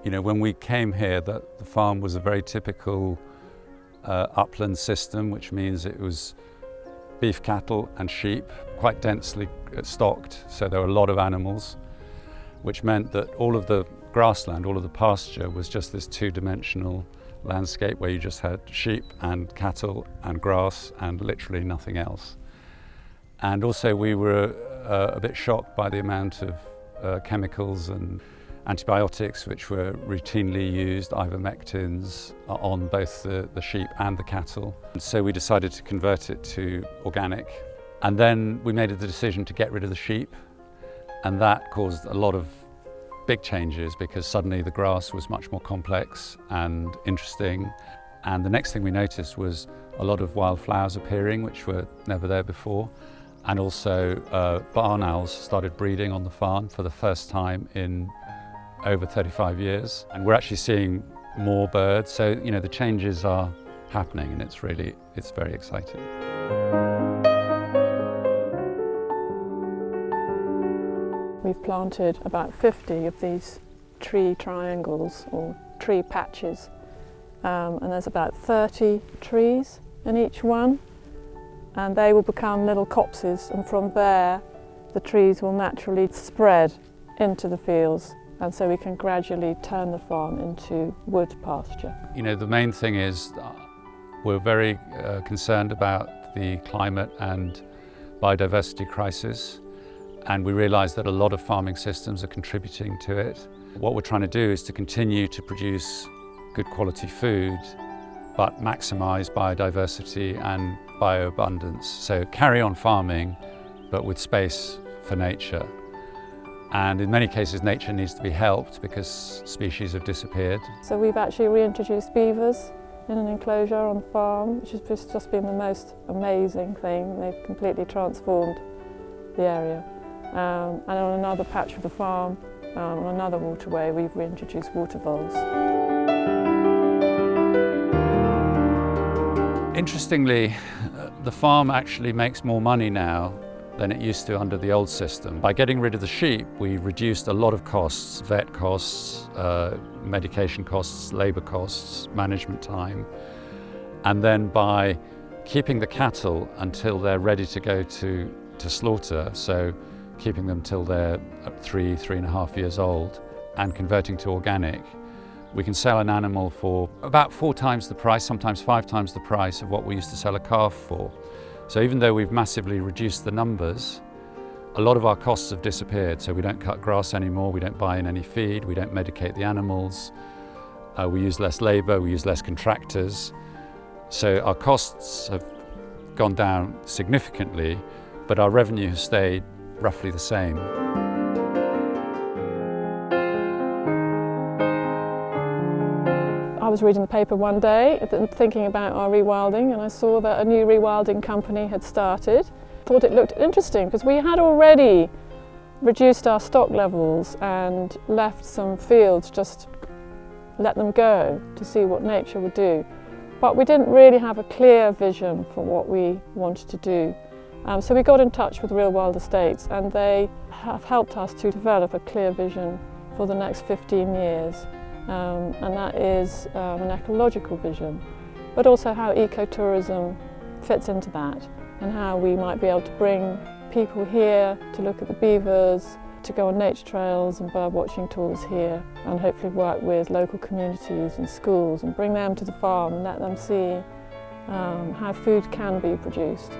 You know, when we came here, the farm was a very typical upland system, which means it was beef cattle and sheep, quite densely stocked, so there were a lot of animals, which meant that all of the grassland, all of the pasture was just this two-dimensional landscape where you just had sheep and cattle and grass and literally nothing else. And also we were a bit shocked by the amount of chemicals and antibiotics which were routinely used, ivermectins, on both the sheep and the cattle. And so we decided to convert it to organic. And then we made the decision to get rid of the sheep, and that caused a lot of big changes because suddenly the grass was much more complex and interesting. And the next thing we noticed was a lot of wild flowers appearing, which were never there before. And also barn owls started breeding on the farm for the first time in over 35 years. And we're actually seeing more birds. So, you know, the changes are happening and it's very exciting. We've planted about 50 of these tree triangles or tree patches. And there's about 30 trees in each one. And they will become little copses, and from there the trees will naturally spread into the fields, and so we can gradually turn the farm into wood pasture. You know, the main thing is we're very concerned about the climate and biodiversity crisis, and we realise that a lot of farming systems are contributing to it. What we're trying to do is to continue to produce good quality food but maximise biodiversity and bioabundance. So carry on farming, but with space for nature. And in many cases, nature needs to be helped because species have disappeared. So we've actually reintroduced beavers in an enclosure on the farm, which has just been the most amazing thing. They've completely transformed the area. And on another patch of the farm, on another waterway, we've reintroduced water voles. Interestingly, the farm actually makes more money now than it used to under the old system. By getting rid of the sheep, we reduced a lot of costs, vet costs, medication costs, labour costs, management time. And then by keeping the cattle until they're ready to go to slaughter, so keeping them till they're 3.5 years old, and converting to organic, we can sell an animal for about 4 times the price, sometimes 5 times the price of what we used to sell a calf for. So even though we've massively reduced the numbers, a lot of our costs have disappeared. So we don't cut grass anymore, we don't buy in any feed, we don't medicate the animals, we use less labour, we use less contractors. So our costs have gone down significantly, but our revenue has stayed roughly the same. I was reading the paper one day, thinking about our rewilding, and I saw that a new rewilding company had started. Thought it looked interesting because we had already reduced our stock levels and left some fields, just let them go to see what nature would do. But we didn't really have a clear vision for what we wanted to do. So we got in touch with Real Wild Estates, and they have helped us to develop a clear vision for the next 15 years. And that is an ecological vision, but also how ecotourism fits into that, and how we might be able to bring people here to look at the beavers, to go on nature trails and bird watching tours here, and hopefully work with local communities and schools and bring them to the farm and let them see how food can be produced.